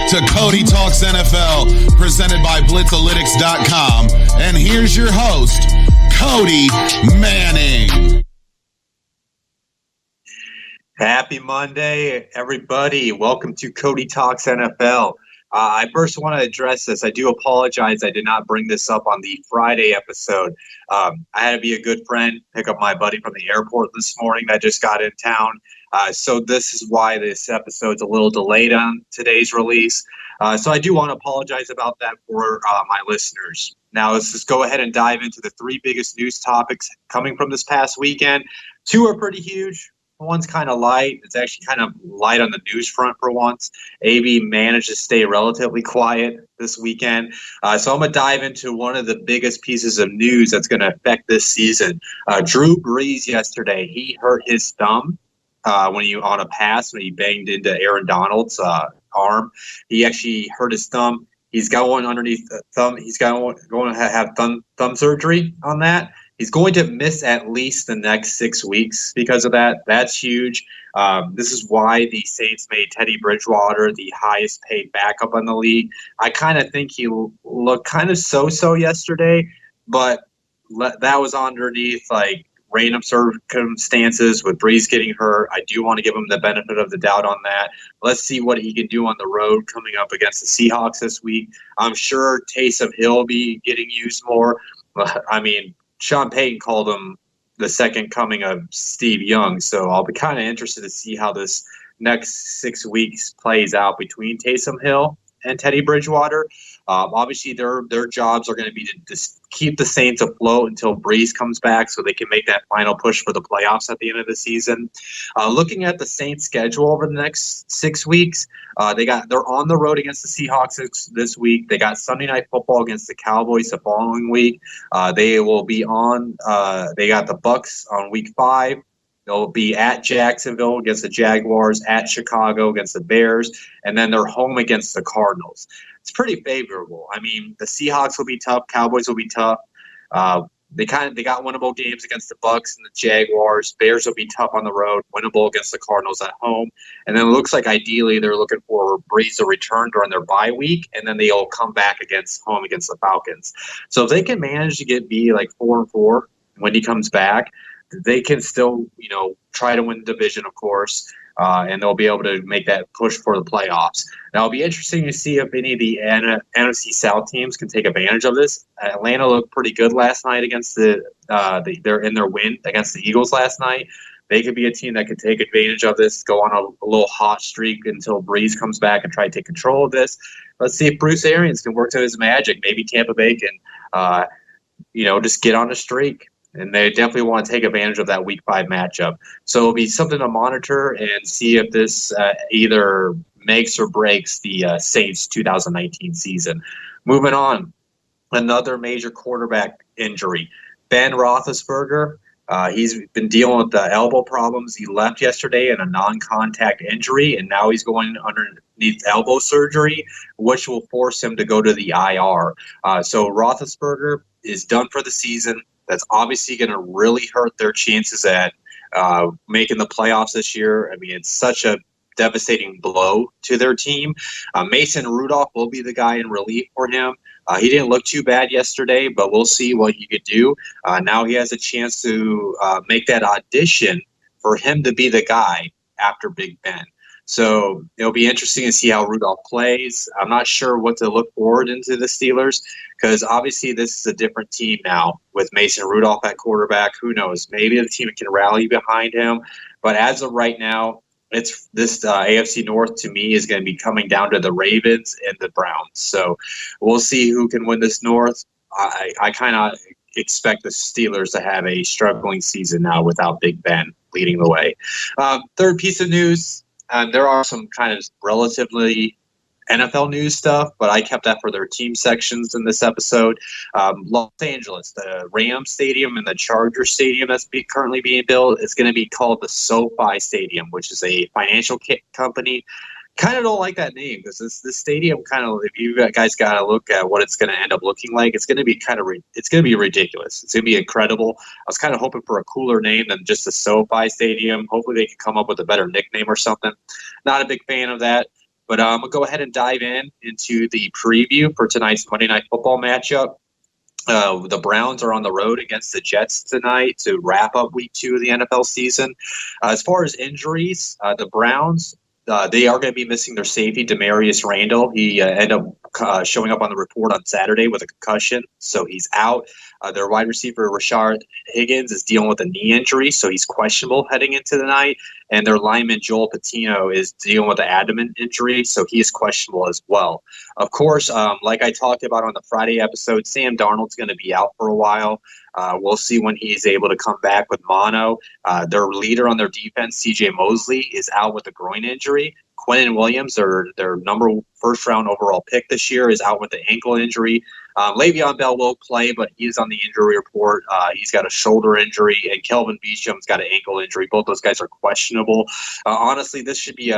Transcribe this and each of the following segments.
To Cody Talks NFL, presented by Blitzalytics.com. And here's your host, Cody Manning. Happy Monday, everybody. Welcome to Cody Talks NFL. I first want to address this. I do apologize. I did not bring this up on the Friday episode. I had to be a good friend, pick up my buddy from the airport this morning that just got in town. So this is why this episode's a little delayed on today's release. So I do want to apologize about that for my listeners. Now let's just go ahead and dive into the three biggest news topics coming from this past weekend. Two are pretty huge. One's kind of light. It's actually kind of light on the news front for once. AB managed to stay relatively quiet this weekend. So I'm going to dive into one of the biggest pieces of news that's going to affect this season. Drew Brees yesterday, he hurt his thumb. When he on a pass, when he banged into Aaron Donald's arm, he actually hurt his thumb. He's going underneath the thumb. He's going to have thumb surgery on that. He's going to miss at least the next 6 weeks because of that. That's huge. This is why the Saints made Teddy Bridgewater the highest paid backup in the league. I kind of think he looked kind of so-so yesterday, but that was underneath like random circumstances with Brees getting hurt. I do want to give him the benefit of the doubt on that. Let's see what he can do on the road coming up against the Seahawks this week. I'm sure Taysom Hill will be getting used more. I mean, Sean Payton called him the second coming of Steve Young, so I'll be kind of interested to see how this next 6 weeks plays out between Taysom Hill and Teddy Bridgewater. Obviously, their jobs are going to be to just keep the Saints afloat until Brees comes back so they can make that final push for the playoffs at the end of the season. Looking at the Saints' schedule over the next 6 weeks, they're on the road against the Seahawks this week. They got Sunday Night Football against the Cowboys the following week. They will be on. They got the Bucs on week 5. They'll be at Jacksonville against the Jaguars, at Chicago against the Bears, and then they're home against the Cardinals. It's pretty favorable. I mean, the Seahawks will be tough. Cowboys will be tough. They got winnable games against the Bucs and the Jaguars. Bears will be tough on the road, winnable against the Cardinals at home. And then it looks like ideally they're looking for Brees to return during their bye week, and then they'll come back home against the Falcons. So if they can manage to be like 4-4 when he comes back, they can still, try to win the division, of course, and they'll be able to make that push for the playoffs. Now, it'll be interesting to see if any of the NFC South teams can take advantage of this. Atlanta looked pretty good last night against they're in their win against the Eagles last night. They could be a team that could take advantage of this, go on a little hot streak until Brees comes back and try to take control of this. Let's see if Bruce Arians can work to his magic. Maybe Tampa Bay can, just get on a streak. And they definitely want to take advantage of that Week 5 matchup. So it'll be something to monitor and see if this either makes or breaks the Saints 2019 season. Moving on, another major quarterback injury. Ben Roethlisberger, he's been dealing with the elbow problems. He left yesterday in a non-contact injury, and now he's going underneath elbow surgery, which will force him to go to the IR. So Roethlisberger is done for the season. That's obviously going to really hurt their chances at making the playoffs this year. I mean, it's such a devastating blow to their team. Mason Rudolph will be the guy in relief for him. He didn't look too bad yesterday, but we'll see what he could do. Now he has a chance to make that audition for him to be the guy after Big Ben. So it'll be interesting to see how Rudolph plays. I'm not sure what to look forward into the Steelers because obviously this is a different team now with Mason Rudolph at quarterback. Who knows? Maybe the team can rally behind him. But as of right now, it's this AFC North to me is going to be coming down to the Ravens and the Browns. So we'll see who can win this North. I kind of expect the Steelers to have a struggling season now without Big Ben leading the way. Third piece of news. There are some kind of relatively NFL news stuff, but I kept that for their team sections in this episode. Los Angeles, the Rams Stadium and the Charger Stadium that's currently being built is going to be called the SoFi Stadium, which is a financial company kind of don't like that name because this stadium kind of, if you guys got to look at what it's going to end up looking like, it's going to be it's going to be ridiculous. It's going to be incredible. I was kind of hoping for a cooler name than just the SoFi Stadium. Hopefully they can come up with a better nickname or something. Not a big fan of that. But I'm going to go ahead and dive into the preview for tonight's Monday Night Football matchup. The Browns are on the road against the Jets tonight to wrap up week 2 of the NFL season. As far as injuries, the Browns, they are going to be missing their safety, Demarius Randall. He ended up showing up on the report on Saturday with a concussion, so he's out. Their wide receiver, Rashard Higgins, is dealing with a knee injury, so he's questionable heading into the night. And their lineman, Joel Patino, is dealing with an abdomen injury, so he is questionable as well. Of course, like I talked about on the Friday episode, Sam Darnold's going to be out for a while. We'll see when he's able to come back with mono. Their leader on their defense, C.J. Mosley, is out with a groin injury. Quinnen Williams, their first-round overall pick this year, is out with the ankle injury. Le'Veon Bell will play, but he's on the injury report. He's got a shoulder injury, and Kelvin Beacham's got an ankle injury. Both those guys are questionable. Honestly, this should be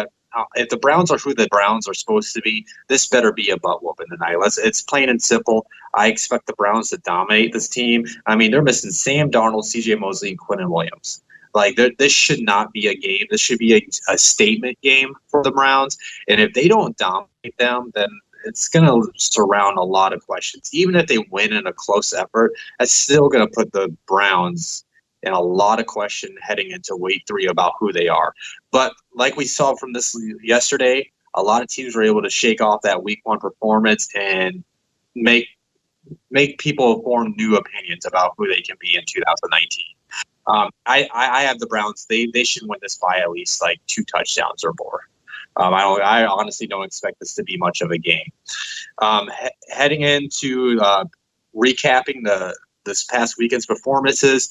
if the Browns are who the Browns are supposed to be, this better be a butt whooping tonight. It's plain and simple. I expect the Browns to dominate this team. I mean, they're missing Sam Darnold, C.J. Mosley, and Quinnen Williams. Like, this should not be a game. This should be a statement game for the Browns. And if they don't dominate them, then it's going to surround a lot of questions. Even if they win in a close effort, that's still going to put the Browns in a lot of question heading into week 3 about who they are. But like we saw from this yesterday, a lot of teams were able to shake off that week 1 performance and make people form new opinions about who they can be in 2019. I have the Browns. They should win this by at least like 2 touchdowns or more. I honestly don't expect this to be much of a game. Heading into recapping this past weekend's performances,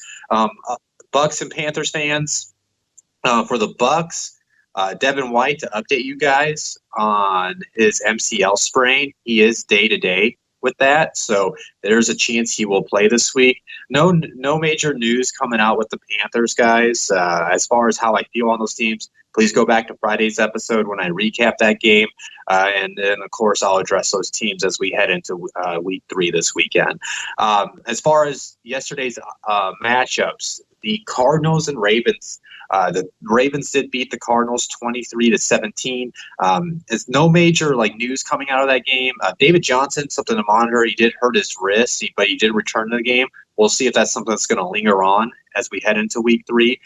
Bucks and Panthers fans. For the Bucks, Devin White, to update you guys on his MCL sprain, he is day-to-day with that, so there's a chance he will play this week. No major news coming out with the Panthers, guys. As far as how I feel on those teams, please go back to Friday's episode when I recap that game, and then, of course, I'll address those teams as we head into week 3 this weekend. As far as yesterday's matchups, the Cardinals and Ravens. The Ravens did beat the Cardinals 23-17. There's no major news coming out of that game. David Johnson, something to monitor. He did hurt his wrist, but he did return to the game. We'll see if that's something that's going to linger on as we head into week 3.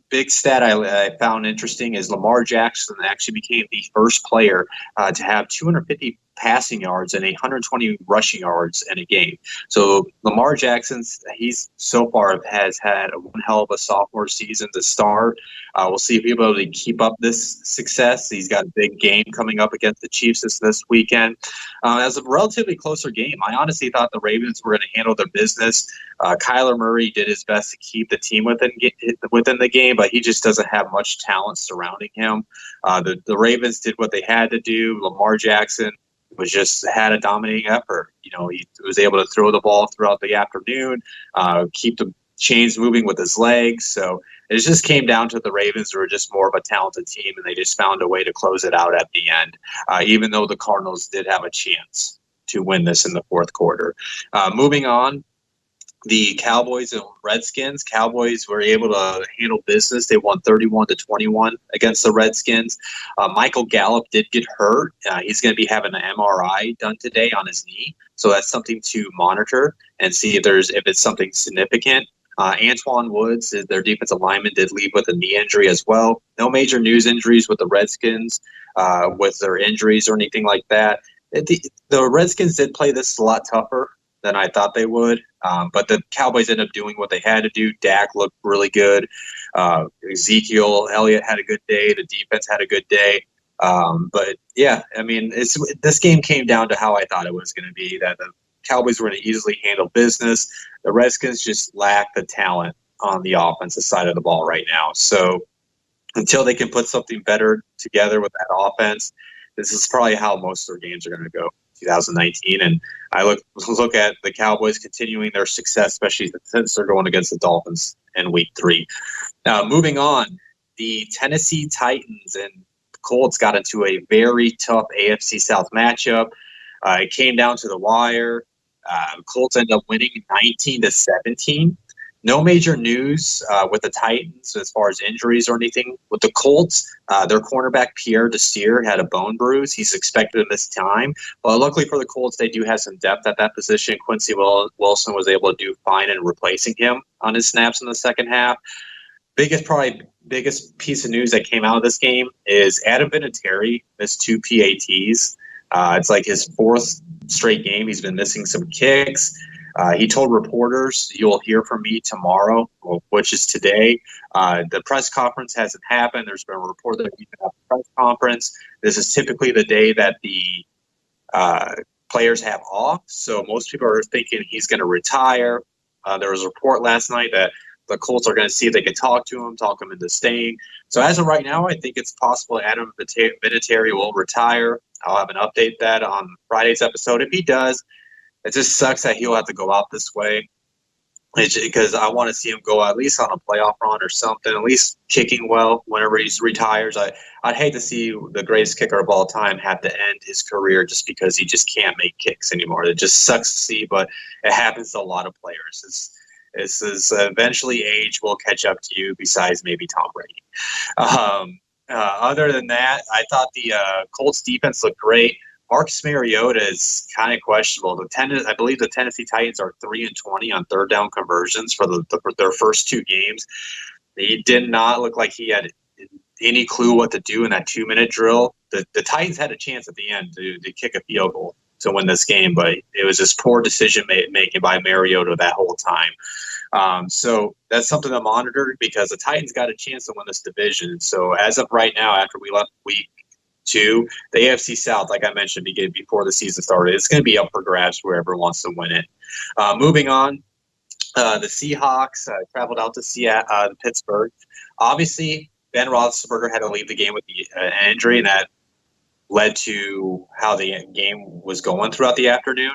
Big stat I found interesting is Lamar Jackson actually became the first player to have 250 passing yards and 120 rushing yards in a game. So Lamar Jackson, he's so far has had one hell of a sophomore season to start. We'll see if he'll be able to keep up this success. He's got a big game coming up against the Chiefs this weekend. As a relatively closer game, I honestly thought the Ravens were going to handle their business. Kyler Murray did his best to keep the team within the game, but he just doesn't have much talent surrounding him. The Ravens did what they had to do. Lamar Jackson had a dominating effort. He was able to throw the ball throughout the afternoon, keep the chains moving with his legs. So it just came down to the Ravens were just more of a talented team, and they just found a way to close it out at the end, even though the Cardinals did have a chance to win this in the fourth quarter. Moving on, the Cowboys and Redskins. Cowboys were able to handle business. They won 31-21 against the Redskins. Michael Gallup did get hurt. He's going to be having an MRI done today on his knee, so that's something to monitor and see if it's something significant. Antoine Woods, their defensive lineman, did leave with a knee injury as well. No major news injuries with the Redskins with their injuries or anything like that. The Redskins did play this a lot tougher than I thought they would. But the Cowboys ended up doing what they had to do. Dak looked really good. Ezekiel Elliott had a good day. The defense had a good day. But yeah, I mean, this game came down to how I thought it was going to be, that the Cowboys were going to easily handle business. The Redskins just lack the talent on the offensive side of the ball right now. So until they can put something better together with that offense, this is probably how most of their games are going to go 2019. And I look at the Cowboys continuing their success, especially since they're going against the Dolphins in week 3. Now, moving on, the Tennessee Titans and Colts got into a very tough AFC South matchup. It came down to the wire. Colts ended up winning 19-17. No major news with the Titans as far as injuries or anything. With the Colts, their cornerback Pierre Desir had a bone bruise. He's expected to miss time. But luckily for the Colts, they do have some depth at that position. Quincy Wilson was able to do fine in replacing him on his snaps in the second half. Biggest piece of news that came out of this game is Adam Vinatieri missed 2 PATs. It's like his 4th straight game. He's been missing some kicks. He told reporters, "You'll hear from me tomorrow," which is today. The press conference hasn't happened. There's been a report that he's going to have a press conference. This is typically the day that the players have off, so most people are thinking he's going to retire. There was a report last night that the Colts are going to see if they can talk him into staying. So as of right now, I think it's possible Adam Vinatieri will retire. I'll have an update that on Friday's episode. If he does, it just sucks that he'll have to go out this way, because I want to see him go at least on a playoff run or something, at least kicking well whenever he retires. I'd hate to see the greatest kicker of all time have to end his career just because he just can't make kicks anymore. It just sucks to see, but it happens to a lot of players. It's eventually age will catch up to you, besides maybe Tom Brady. Other than that, I thought the Colts defense looked great. Marcus Mariota is kind of questionable. I believe the Tennessee Titans are 3-20 on third down conversions for their first 2 games. He did not look like he had any clue what to do in that 2-minute drill. The Titans had a chance at the end to kick a field goal to win this game, but it was just poor decision making by Mariota that whole time. So that's something to monitor, because the Titans got a chance to win this division. So as of right now, after we left week 2, the AFC South, like I mentioned before the season started, it's going to be up for grabs whoever wants to win it. Moving on, the Seahawks traveled out to Pittsburgh. Obviously, Ben Roethlisberger had to leave the game with an injury, and that led to how the game was going throughout the afternoon.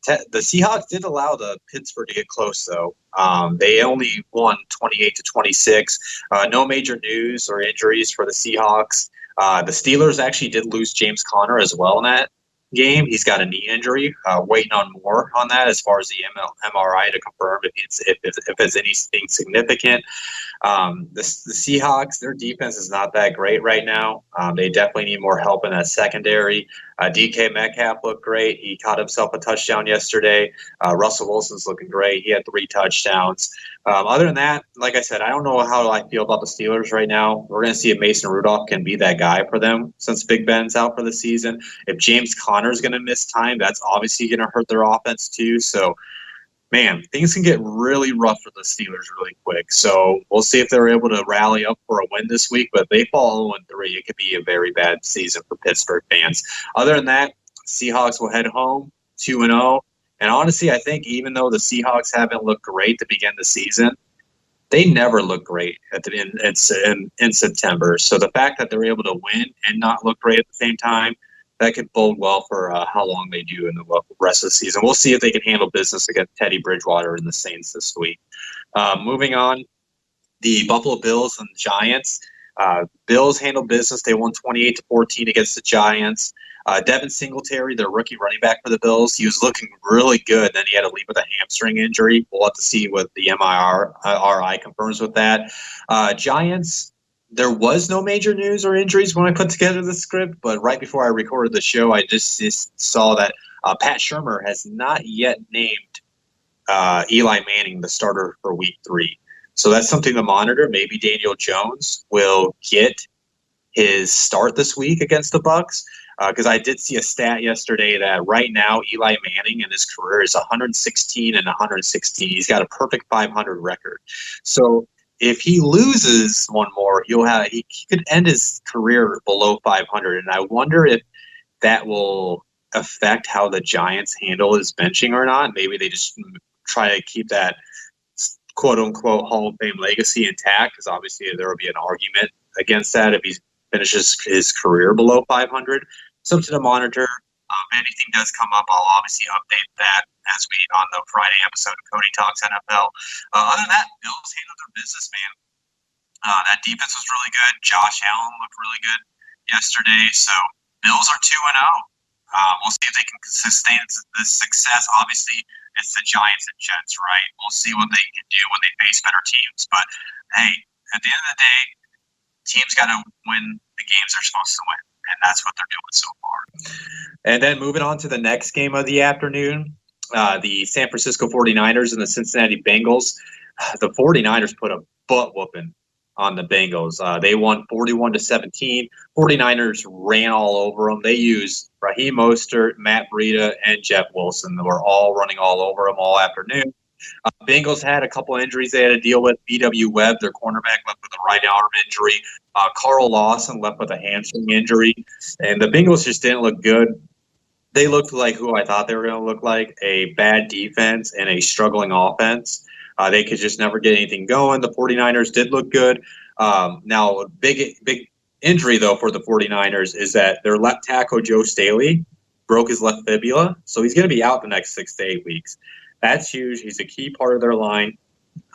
The Seahawks did allow the Pittsburgh to get close, though. They only won 28-26. No major news or injuries for the Seahawks. The Steelers actually did lose James Conner as well in that game. He's got a knee injury. Waiting on more on that as far as the MRI to confirm if it's anything significant. The Seahawks, their defense is not that great right now. They definitely need more help in that secondary. DK Metcalf looked great. He caught himself a touchdown yesterday. Russell Wilson's looking great. He had 3 touchdowns. Other than that, like I said, I don't know how I feel about the Steelers right now. We're going to see if Mason Rudolph can be that guy for them since Big Ben's out for the season. If James Conner's going to miss time, that's obviously going to hurt their offense too. So, man, things can get really rough for the Steelers really quick. So we'll see if they're able to rally up for a win this week. But if they fall 0-3, it could be a very bad season for Pittsburgh fans. Other than that, Seahawks will head home 2-0. And honestly, I think even though the Seahawks haven't looked great to begin the season, they never look great in September. So the fact that they're able to win and not look great at the same time, that could bode well for how long they do in the rest of the season. We'll see if they can handle business against Teddy Bridgewater and the Saints this week. Moving on, the Buffalo Bills and the Giants. Bills handled business. They won 28-14 against the Giants. Devin Singletary, their rookie running back for the Bills, he was looking really good. Then he had to leave with a hamstring injury. We'll have to see what the MRI confirms with that. Giants, there was no major news or injuries when I put together the script, but right before I recorded the show, I just saw that Pat Shurmur has not yet named Eli Manning the starter for Week 3. So that's something to monitor. Maybe Daniel Jones will get his start this week against the Bucs. Because I did see a stat yesterday that right now Eli Manning in his career is 116-116. He's got a perfect 500 record. So if he loses one more, he could end his career below 500. And I wonder if that will affect how the Giants handle his benching or not. Maybe they just try to keep that quote-unquote Hall of Fame legacy intact, because obviously there will be an argument against that if he finishes his career below 500. Something to monitor. If anything does come up, I'll obviously update that as we on the Friday episode of Cody Talks NFL. Other than that, Bills handled their business, man. That defense was really good. Josh Allen looked really good yesterday. So Bills are 2-0. We'll see if they can sustain this success. Obviously, it's the Giants and Jets, right? We'll see what they can do when they face better teams. But hey, at the end of the day, teams got to win the games they're supposed to win, and that's what they're doing so far. And then moving on to the next game of the afternoon, the San Francisco 49ers and the Cincinnati Bengals. The 49ers put a butt whooping on the Bengals. They won 41-17. 49ers ran all over them. They used Raheem Mostert, Matt Breida, and Jeff Wilson. They were all running all over them all afternoon. Bengals had a couple injuries they had to deal with. B.W. Webb, their cornerback, left with a right arm injury. Carl Lawson left with a hamstring injury. And the Bengals just didn't look good. They looked like who I thought they were going to look like, a bad defense and a struggling offense. They could just never get anything going. The 49ers did look good. Now, big injury, though, for the 49ers is that their left tackle, Joe Staley, broke his left fibula. So he's going to be out the next 6 to 8 weeks. That's huge. He's a key part of their line.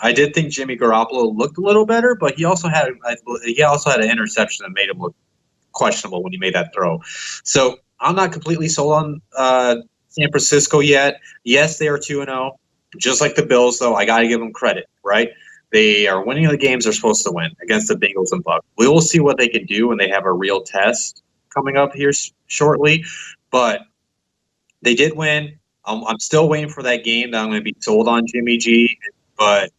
I did think Jimmy Garoppolo looked a little better, but he also had an interception that made him look questionable when he made that throw. So I'm not completely sold on San Francisco yet. Yes, they are 2-0. Just like the Bills, though, I got to give them credit, right? They are winning the games they're supposed to win against the Bengals and Bucs. We will see what they can do when they have a real test coming up here shortly. But they did win. I'm still waiting for that game that I'm going to be sold on Jimmy G. But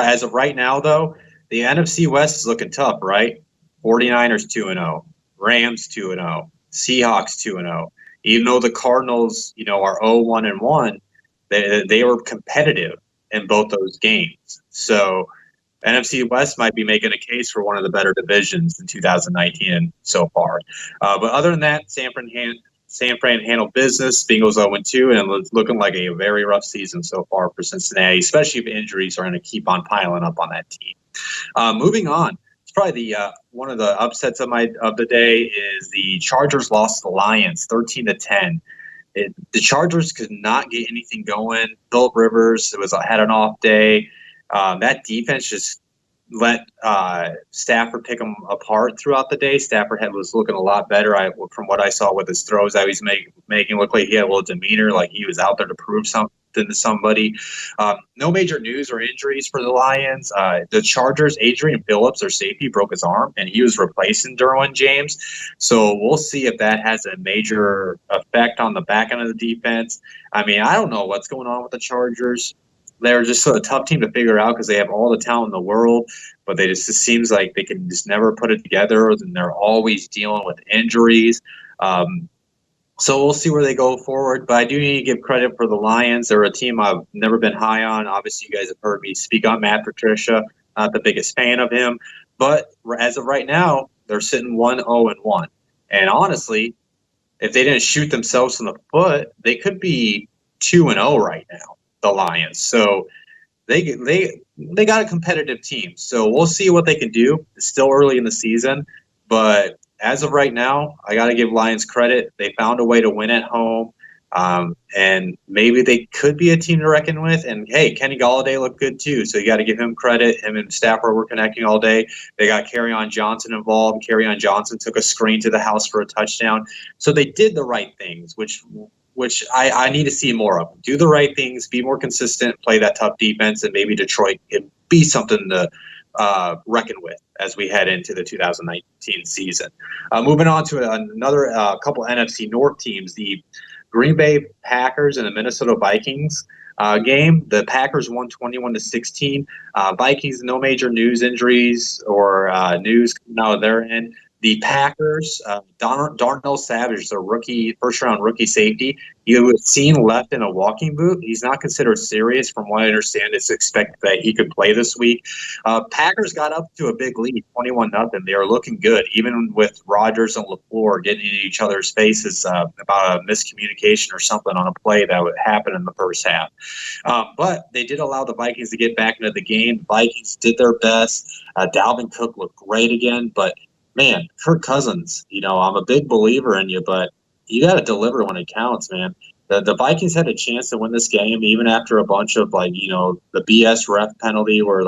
as of right now, though, the NFC West is looking tough, right? 49ers 2-0, Rams 2-0, Seahawks 2-0. Even though the Cardinals, are 0-1-1, they were competitive in both those games. So NFC West might be making a case for one of the better divisions in 2019 so far. But other than that, San Fran handled business. Bengals 0-2, and it's looking like a very rough season so far for Cincinnati, especially if injuries are going to keep on piling up on that team. Moving on, it's probably the one of the upsets of the day is the Chargers lost to the Lions 13-10. The Chargers could not get anything going. Phillip Rivers had an off day. That defense just let Stafford pick them apart throughout the day. Stafford was looking a lot better from what I saw with his throws that he's making. Look like he had a little demeanor, like he was out there to prove something to somebody. No major news or injuries for the Lions. The Chargers, Adrian Phillips, their safety, broke his arm, and he was replacing Derwin James. So we'll see if that has a major effect on the back end of the defense. I mean, I don't know what's going on with the Chargers. They're just a tough team to figure out because they have all the talent in the world, but it seems like they can just never put it together, and they're always dealing with injuries. So we'll see where they go forward. But I do need to give credit for the Lions. They're a team I've never been high on. Obviously, you guys have heard me speak on Matt Patricia. Not the biggest fan of him. But as of right now, they're sitting 1-0-1. And honestly, if they didn't shoot themselves in the foot, they could be 2-0 right now, the Lions. So they got a competitive team. So we'll see what they can do. It's still early in the season. But as of right now, I got to give Lions credit. They found a way to win at home, and maybe they could be a team to reckon with. And, hey, Kenny Golladay looked good too, so you got to give him credit. Him and Stafford were connecting all day. They got Kerryon Johnson involved. Kerryon Johnson took a screen to the house for a touchdown. So they did the right things, which I need to see more of. Do the right things, be more consistent, play that tough defense, and maybe Detroit can be something to reckon with as we head into the 2019 season. Moving on to another couple NFC North teams, the Green Bay Packers and the Minnesota Vikings game. The Packers won 21-16. Vikings, no major news, injuries, or news coming out of their end. The Packers, Darnell Savage, the first-round rookie safety, he was seen left in a walking boot. He's not considered serious. From what I understand, it's expected that he could play this week. Packers got up to a big lead, 21-0. They are looking good, even with Rodgers and LaFleur getting in each other's faces about a miscommunication or something on a play that would happen in the first half. But they did allow the Vikings to get back into the game. The Vikings did their best. Dalvin Cook looked great again, but man, Kirk Cousins, I'm a big believer in you, but you got to deliver when it counts, man. The Vikings had a chance to win this game even after a bunch of, the BS ref penalty where,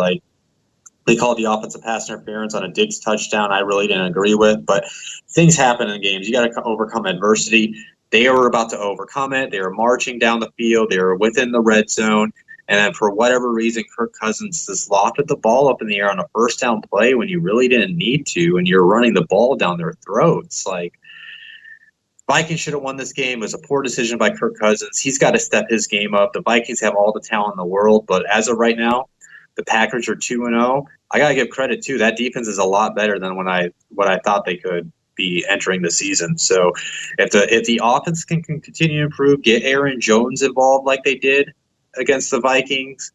They called the offensive pass interference on a Diggs touchdown. I really didn't agree with, but things happen in games. You got to overcome adversity. They were about to overcome it. They were marching down the field. They were within the red zone. And then for whatever reason, Kirk Cousins just lofted the ball up in the air on a first down play when you really didn't need to, and you're running the ball down their throats. Like, Vikings should have won this game. It was a poor decision by Kirk Cousins. He's got to step his game up. The Vikings have all the talent in the world, but as of right now, the Packers are 2-0. I got to give credit, too. That defense is a lot better than what I thought they could be entering the season. So if the offense can continue to improve, get Aaron Jones involved like they did against the Vikings,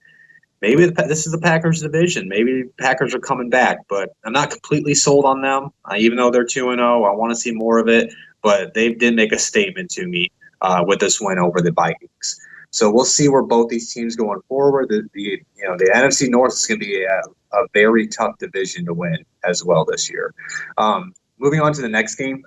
maybe this is the Packers division. Maybe the Packers are coming back, but I'm not completely sold on them. Even though they're 2-0, I want to see more of it, but they did make a statement to me with this win over the Vikings. So we'll see where both these teams going forward. The NFC North is going to be a very tough division to win as well this year. Moving on to the next game,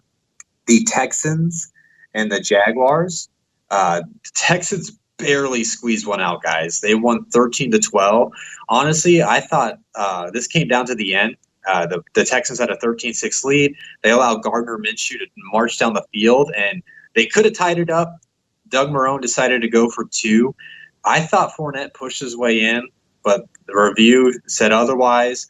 the Texans and the Jaguars. The Texans barely squeezed one out, guys. They won 13-12. Honestly, I thought this came down to the end. The Texans had a 13-6 lead. They allowed Gardner Minshew to march down the field, and they could have tied it up. Doug Marrone decided to go for 2. I thought Fournette pushed his way in, but the review said otherwise.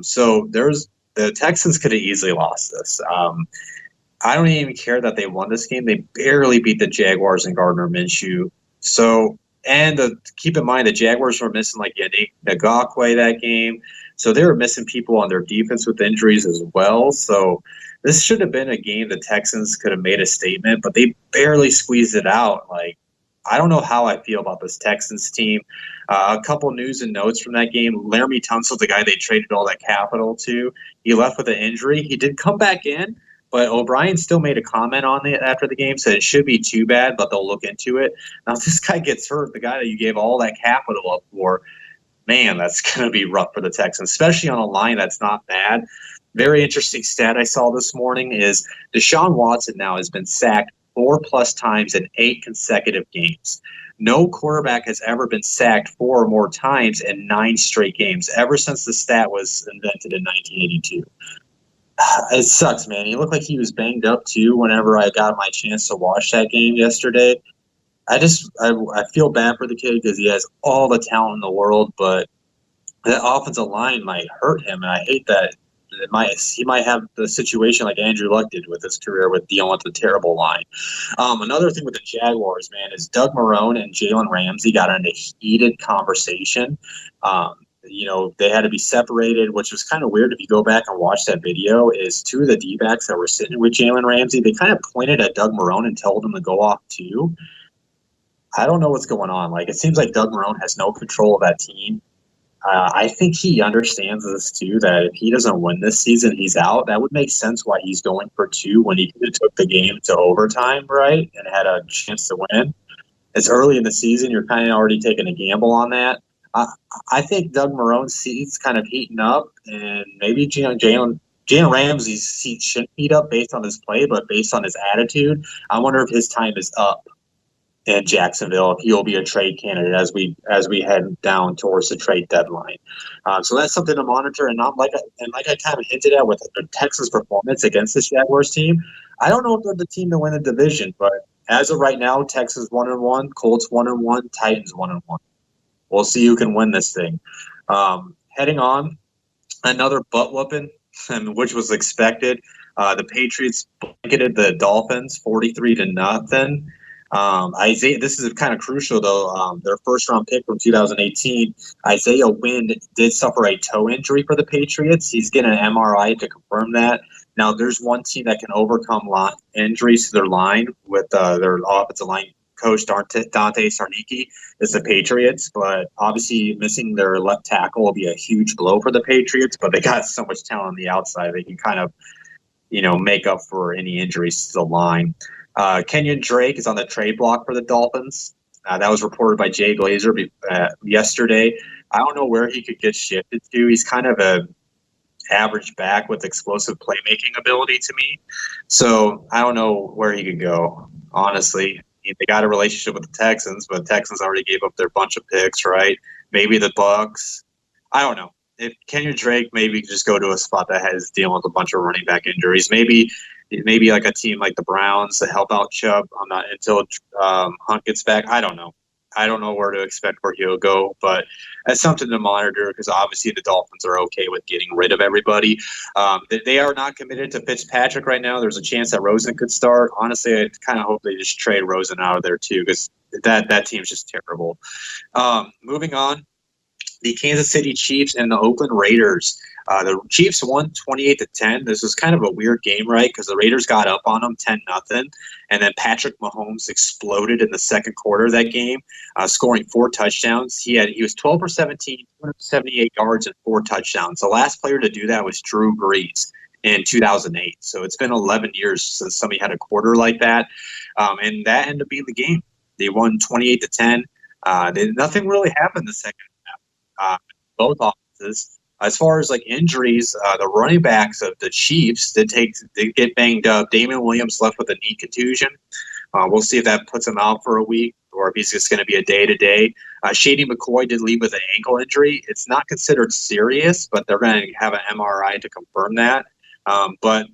So the Texans could have easily lost this. I don't even care that they won this game. They barely beat the Jaguars and Gardner Minshew. So, and keep in mind, the Jaguars were missing like Yannick Ngakoue that game. So they were missing people on their defense with injuries as well. So this should have been a game the Texans could have made a statement, but they barely squeezed it out. Like, I don't know how I feel about this Texans team. A couple news and notes from that game. Laramie Tunsil, the guy they traded all that capital to, he left with an injury. He did come back in, but O'Brien still made a comment on it after the game, said it should be too bad, but they'll look into it. Now, if this guy gets hurt, the guy that you gave all that capital up for, man, that's going to be rough for the Texans, especially on a line that's not bad. Very interesting stat I saw this morning is Deshaun Watson now has been sacked 4+ times in 8 consecutive games. No quarterback has ever been sacked 4 or more times in 9 straight games ever since the stat was invented in 1982. It sucks, man. He looked like he was banged up, too, whenever I got my chance to watch that game yesterday. I feel bad for the kid because he has all the talent in the world, but the offensive line might hurt him, and I hate that. He might have the situation like Andrew Luck did with his career with dealing with the terrible line. Another thing with the Jaguars, man, is Doug Marrone and Jalen Ramsey got into heated conversation. They had to be separated, which was kind of weird if you go back and watch that video, is 2 of the D-backs that were sitting with Jalen Ramsey, they kind of pointed at Doug Marrone and told him to go off too. I don't know what's going on. Like, it seems like Doug Marrone has no control of that team. I think he understands this too, that if he doesn't win this season, he's out. That would make sense why he's going for 2 when he could have took the game to overtime, right, and had a chance to win. It's early in the season. You're kind of already taking a gamble on that. I think Doug Marrone's seat's kind of heating up, and maybe Jalen Ramsey's seat shouldn't heat up based on his play, but based on his attitude. I wonder if his time is up in Jacksonville, if he'll be a trade candidate as we head down towards the trade deadline. So that's something to monitor. And like I kind of hinted at with the Texans' performance against this Jaguars team, I don't know if they're the team to win the division, but as of right now, Texas 1-1, Colts 1-1, Titans 1-1. We'll see who can win this thing. Heading on, another butt whooping, which was expected. The Patriots blanketed the Dolphins 43-0. Isaiah, this is kind of crucial though. Their first round pick from 2018, Isaiah Wynn, did suffer a toe injury for the Patriots. He's getting an MRI to confirm that. Now, there's one team that can overcome injuries to their line with their offensive line coach, Dante Sarnicki, is the Patriots. But obviously, missing their left tackle will be a huge blow for the Patriots. But they got so much talent on the outside, they can kind of, make up for any injuries to the line. Kenyon Drake is on the trade block for the Dolphins. That was reported by Jay Glazer yesterday. I don't know where he could get shifted to. He's kind of a average back with explosive playmaking ability to me. So I don't know where he could go, honestly. They got a relationship with the Texans, but the Texans already gave up their bunch of picks, right? Maybe the Bucks. I don't know. if Kenyon Drake maybe just go to a spot that has dealing with a bunch of running back injuries, maybe like a team like the Browns to help out Chubb. I'm not until Hunt gets back. I don't know. I don't know where to expect where he'll go, but that's something to monitor because obviously the Dolphins are okay with getting rid of everybody. They are not committed to Fitzpatrick right now. There's a chance that Rosen could start. Honestly, I kind of hope they just trade Rosen out of there too because that team's just terrible. Moving on, the Kansas City Chiefs and the Oakland Raiders. The Chiefs won 28-10. This was kind of a weird game, right? Because the Raiders got up on them 10-0, and then Patrick Mahomes exploded in the second quarter of that game, scoring 4 touchdowns. He was 12 for 17, 278 yards and 4 touchdowns. The last player to do that was Drew Brees in 2008. So it's been 11 years since somebody had a quarter like that, and that ended up being the game. They won 28-10. Nothing really happened the second half. Both offenses. As far as like injuries, the running backs of the Chiefs did get banged up. Damon Williams left with a knee contusion. We'll see if that puts him out for a week or if he's just going to be a day-to-day. Shady McCoy did leave with an ankle injury. It's not considered serious, but they're going to have an MRI to confirm that. But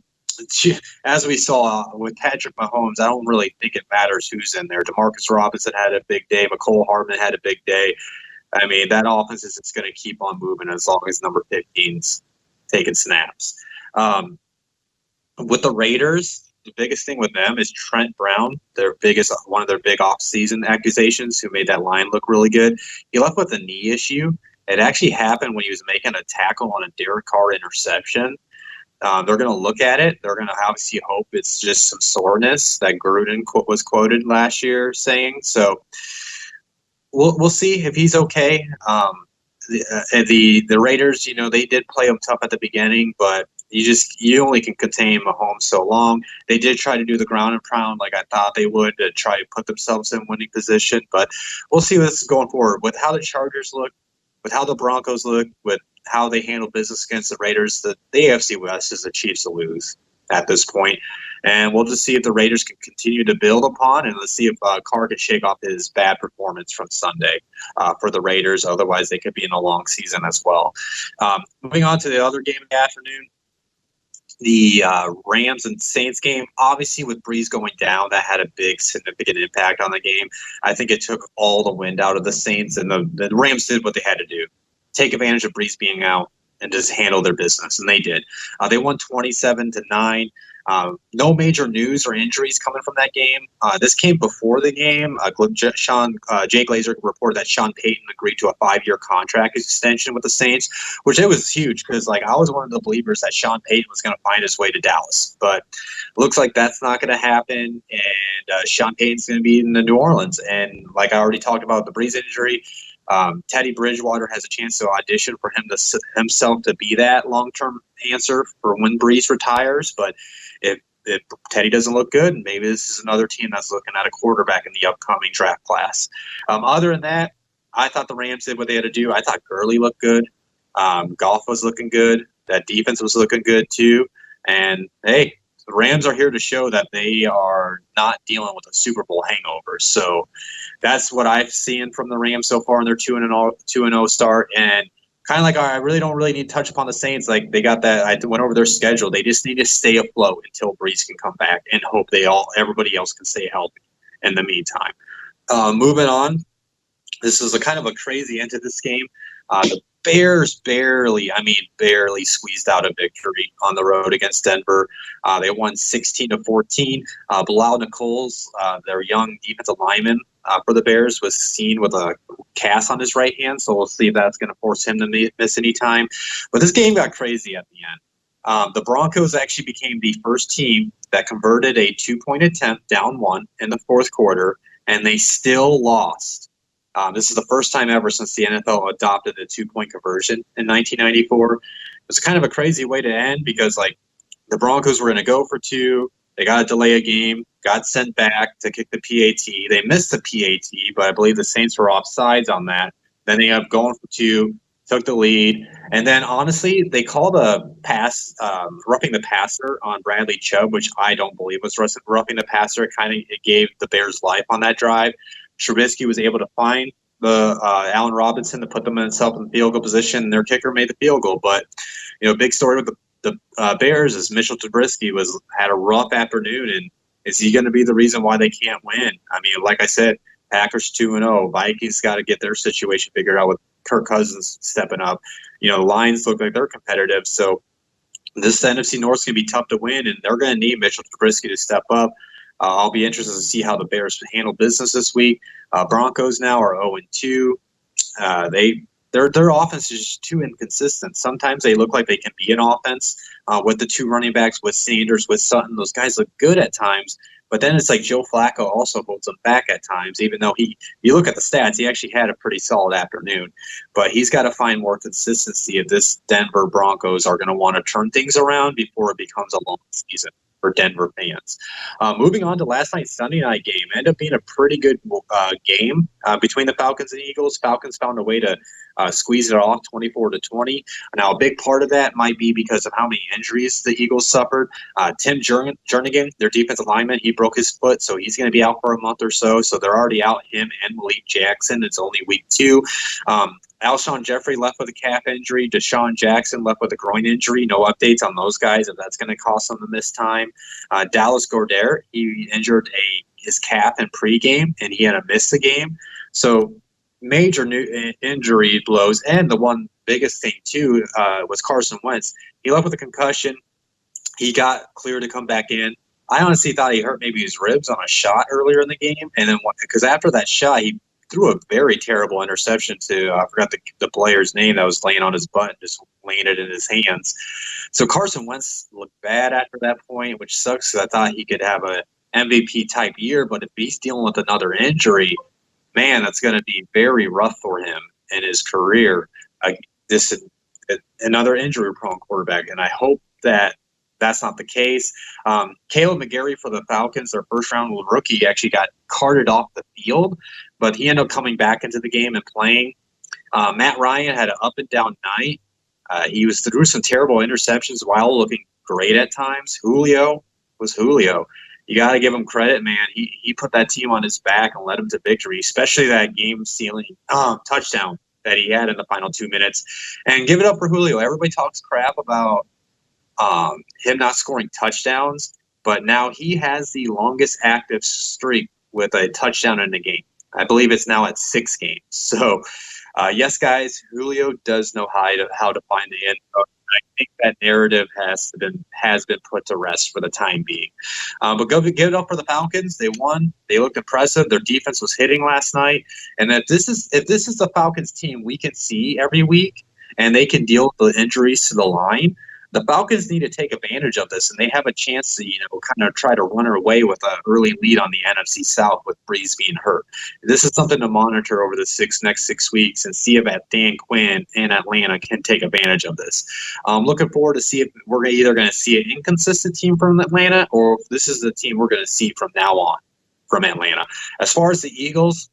as we saw with Patrick Mahomes, I don't really think it matters who's in there. Demarcus Robinson had a big day. McCole Hardman had a big day. I mean, that offense is just going to keep on moving as long as number 15's taking snaps. With the Raiders, the biggest thing with them is Trent Brown, one of their big off-season accusations, who made that line look really good. He left with a knee issue. It actually happened when he was making a tackle on a Derek Carr interception. They're going to look at it. They're going to obviously hope it's just some soreness that Gruden was quoted last year saying. So we'll see if he's okay. The Raiders, they did play him tough at the beginning, but you only can contain Mahomes so long. They did try to do the ground and pound like I thought they would to try to put themselves in winning position, but we'll see what's going forward. With how the Chargers look, with how the Broncos look, with how they handle business against the Raiders, the AFC West is the Chiefs to lose at this point. And we'll just see if the Raiders can continue to build upon, and let's see if Carr can shake off his bad performance from Sunday for the Raiders. Otherwise, they could be in a long season as well. Moving on to the other game of the afternoon, the Rams and Saints game. Obviously, with Brees going down, that had a big, significant impact on the game. I think it took all the wind out of the Saints, and the Rams did what they had to do. Take advantage of Brees being out and just handle their business, and they did. They won 27-9. No major news or injuries coming from that game. This came before the game. Jay Glazer reported that Sean Payton agreed to a 5-year contract extension with the Saints, which it was huge because I was one of the believers that Sean Payton was going to find his way to Dallas, but looks like that's not going to happen. And Sean Payton's going to be in New Orleans, and like I already talked about the Brees injury. Teddy Bridgewater has a chance to audition for himself to be that long-term answer for when Brees retires. But if Teddy doesn't look good, maybe this is another team that's looking at a quarterback in the upcoming draft class. Other than that, I thought the Rams did what they had to do. I thought Gurley looked good. Goff was looking good. That defense was looking good too. And, hey, the Rams are here to show that they are not dealing with a Super Bowl hangover. So that's what I've seen from the Rams so far in their 2-0 start. And kind of like I really don't need to touch upon the Saints. Like they got that. I went over their schedule. They just need to stay afloat until Brees can come back and hope everybody else can stay healthy in the meantime. Moving on. This is a kind of a crazy end to this game. The Bears barely squeezed out a victory on the road against Denver. They won 16-14. Bilal Nichols, their young defensive lineman for the Bears, was seen with a cast on his right hand, so we'll see if that's going to force him to miss any time. But this game got crazy at the end. The Broncos actually became the first team that converted a 2-point attempt down 1 in the fourth quarter, and they still lost. This is the first time ever since the NFL adopted a 2-point conversion in 1994. It was kind of a crazy way to end because, the Broncos were going to go for 2. They got to delay a game, got sent back to kick the PAT. They missed the PAT, but I believe the Saints were offsides on that. Then they ended up going for 2, took the lead. And then, honestly, they called a pass, roughing the passer on Bradley Chubb, which I don't believe was roughing the passer. It gave the Bears life on that drive. Trubisky was able to find the Allen Robinson to put them himself in the field goal position. Their kicker made the field goal, but big story with the Bears is Mitchell Trubisky had a rough afternoon, and is he going to be the reason why they can't win? I mean, like I said, Packers 2-0. Vikings got to get their situation figured out with Kirk Cousins stepping up. The Lions look like they're competitive, so this NFC North is going to be tough to win, and they're going to need Mitchell Trubisky to step up. I'll be interested to see how the Bears handle business this week. Broncos now are 0-2. Their offense is just too inconsistent. Sometimes they look like they can be an offense with the two running backs, with Sanders, with Sutton. Those guys look good at times. But then it's like Joe Flacco also holds them back at times, even though you look at the stats, he actually had a pretty solid afternoon. But he's got to find more consistency if this Denver Broncos are going to want to turn things around before it becomes a long season for Denver fans. Moving on to last night's Sunday night game, ended up being a pretty good game between the Falcons and Eagles. Falcons found a way to squeeze it off 24-20. Now, a big part of that might be because of how many injuries the Eagles suffered. Tim Jernigan, their defensive lineman, he broke his foot, so he's going to be out for a month or so. So they're already out, him and Malik Jackson. It's only week 2. Alshon Jeffrey left with a calf injury. Deshaun Jackson left with a groin injury. No updates on those guys if that's going to cost them to miss time. Dallas Goedert, he injured his calf in pregame, and he had to miss the game. So major new injury blows. And the one biggest thing, too, was Carson Wentz. He left with a concussion. He got cleared to come back in. I honestly thought he hurt maybe his ribs on a shot earlier in the game. And then because after that shot, he threw a very terrible interception to, I forgot the player's name that was laying on his butt and just landed in his hands. So Carson Wentz looked bad after that point, which sucks because I thought he could have a MVP-type year. But if he's dealing with another injury, man, that's going to be very rough for him in his career. This is another injury-prone quarterback, and I hope that that's not the case. Caleb McGarry for the Falcons, their first-round rookie, actually got carted off the field, but he ended up coming back into the game and playing. Matt Ryan had an up-and-down night. He threw some terrible interceptions while looking great at times. Julio was Julio. You got to give him credit, man. He put that team on his back and led them to victory, especially that game-sealing touchdown that he had in the final 2 minutes. And give it up for Julio. Everybody talks crap about him not scoring touchdowns, but now he has the longest active streak with a touchdown in a game. I believe it's now at 6 games. So, yes, guys, Julio does know how to find the end. I think that narrative has been put to rest for the time being. But give it up for the Falcons. They won. They looked impressive. Their defense was hitting last night. And if this is the Falcons team we can see every week, and they can deal with the injuries to the line, the Falcons need to take advantage of this, and they have a chance to, kind of try to run away with an early lead on the NFC South with Breeze being hurt. This is something to monitor over the next 6 weeks and see if Dan Quinn and Atlanta can take advantage of this. I'm looking forward to see if we're either going to see an inconsistent team from Atlanta or if this is the team we're going to see from now on from Atlanta. As far as the Eagles,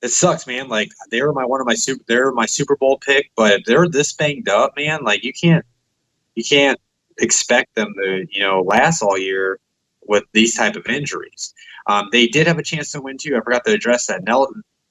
it sucks, man. Like they're my Super Bowl pick, but if they're this banged up, man, like you can't expect them to last all year with these type of injuries. They did have a chance to win too. I forgot to address that.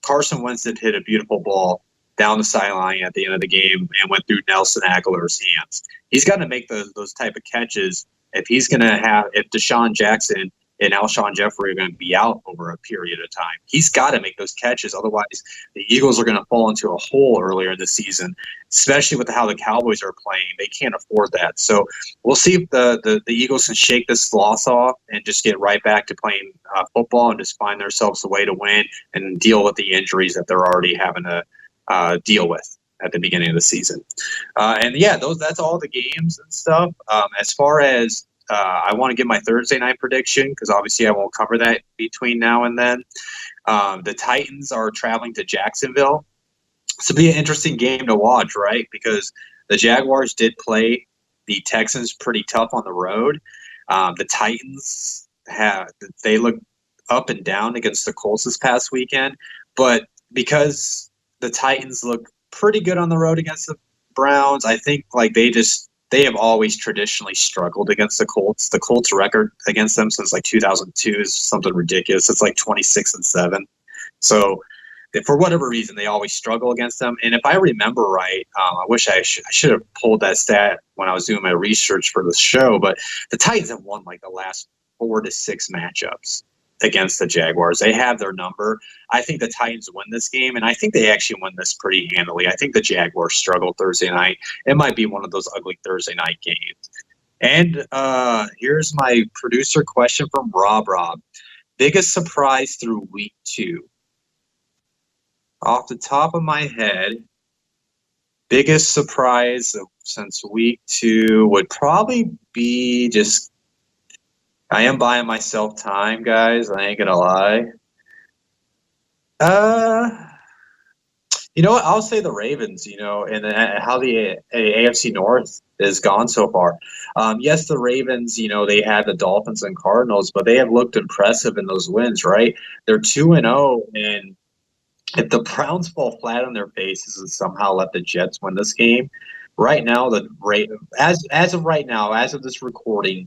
Carson Wentz did hit a beautiful ball down the sideline at the end of the game and went through Nelson Aguilar's hands. He's got to make those type of catches if Deshaun Jackson and Alshon Jeffrey are going to be out over a period of time. He's got to make those catches. Otherwise, the Eagles are going to fall into a hole earlier in the season, especially with how the Cowboys are playing. They can't afford that. So we'll see if the Eagles can shake this loss off and just get right back to playing football and just find themselves a way to win and deal with the injuries that they're already having to deal with at the beginning of the season. That's all the games and stuff. As far as I want to give my Thursday night prediction because obviously I won't cover that between now and then. The Titans are traveling to Jacksonville. This will be an interesting game to watch, right? Because the Jaguars did play the Texans pretty tough on the road. The Titans they look up and down against the Colts this past weekend, but because the Titans look pretty good on the road against the Browns, I think they have always traditionally struggled against the Colts. The Colts record against them since 2002 is something ridiculous. It's 26-7. So for whatever reason, they always struggle against them. And if I remember right, I wish I should have pulled that stat when I was doing my research for the show, but the Titans have won like the last 4 to 6 matchups against the Jaguars. They have their number. I think the Titans win this game, and I think they actually win this pretty handily. I think the Jaguars struggle Thursday night. It might be one of those ugly Thursday night games. And here's my producer question from Rob. Biggest surprise through week 2? Off the top of my head, biggest surprise since week 2 would probably be just I am buying myself time, guys. I ain't gonna lie. You know what? I'll say the Ravens, and how the AFC North is gone so far. Yes, the Ravens, they had the Dolphins and Cardinals, but they have looked impressive in those wins, right? They're 2-0, and if the Browns fall flat on their faces and somehow let the Jets win this game, right now, as of right now, as of this recording,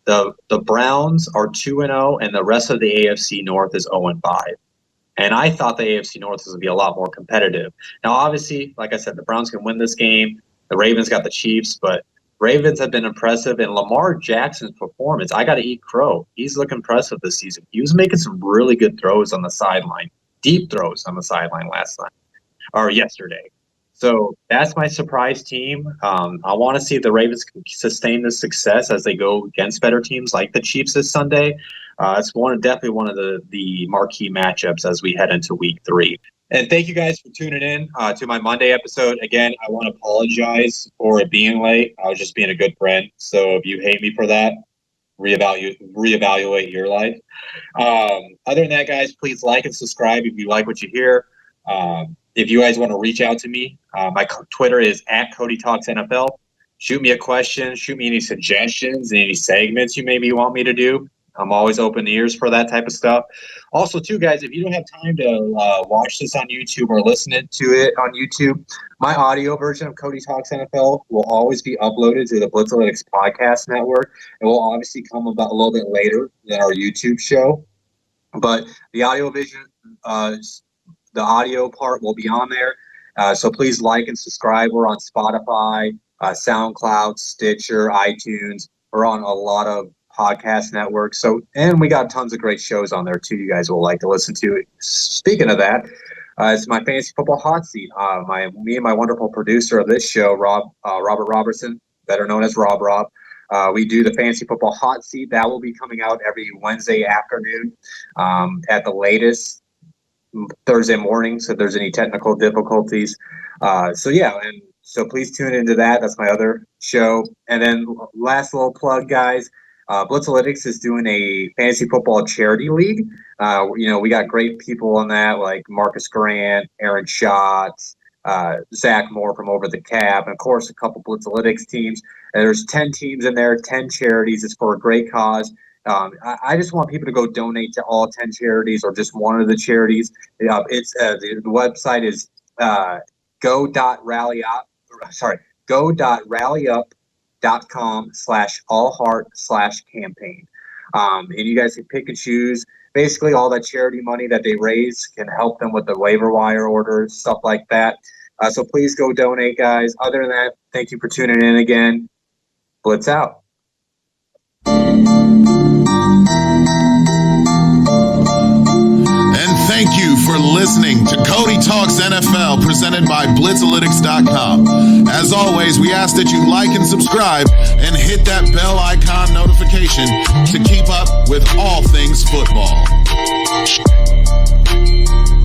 the Browns are 2-0, and the rest of the AFC North is 0-5. And I thought the AFC North was going to be a lot more competitive. Now, obviously, like I said, the Browns can win this game. The Ravens got the Chiefs, but Ravens have been impressive. And Lamar Jackson's performance, I got to eat crow. He's looking impressive this season. He was making some really good throws on the sideline, deep throws on the sideline yesterday. So that's my surprise team. I want to see if the Ravens can sustain this success as they go against better teams like the Chiefs this Sunday. It's definitely one of the marquee matchups as we head into week 3. And thank you guys for tuning in to my Monday episode. Again, I want to apologize for it being late. I was just being a good friend. So if you hate me for that, reevaluate your life. Other than that, guys, please like and subscribe if you like what you hear. If you guys want to reach out to me, my Twitter is @Cody Talks NFL. Shoot me a question. Shoot me any suggestions, any segments you maybe want me to do. I'm always open ears for that type of stuff. Also, too, guys, if you don't have time to watch this on YouTube or listen to it on YouTube, my audio version of Cody Talks NFL will always be uploaded to the Blitzalytics podcast network. It will obviously come about a little bit later than our YouTube show, but the audio part will be on there. So please like and subscribe. We're on Spotify, SoundCloud, Stitcher, iTunes. We're on a lot of podcast networks. And we got tons of great shows on there too. You guys will like to listen to. Speaking of that, it's my fantasy football hot seat. Me and my wonderful producer of this show, Robert Robertson, better known as Rob. We do the fantasy football hot seat. That will be coming out every Wednesday afternoon, at the latest Thursday morning. So if there's any technical difficulties, so please tune into that. That's my other show. And then last little plug, guys. Blitzalytics is doing a fantasy football charity league. We got great people on that, like Marcus Grant, Aaron Schatz, Zach Moore from Over the Cap, and of course a couple Blitzalytics teams. And there's 10 teams in there, 10 charities. It's for a great cause. I just want people to go donate to all 10 charities or just one of the charities. The website is go.rallyup.com/allheart/campaign. And you guys can pick and choose. Basically, all that charity money that they raise can help them with the waiver wire orders, stuff like that. So please go donate, guys. Other than that, thank you for tuning in again. Blitz out. And thank you for listening to Cody Talks NFL, presented by Blitzalytics.com. As always, we ask that you like and subscribe and hit that bell icon notification to keep up with all things football.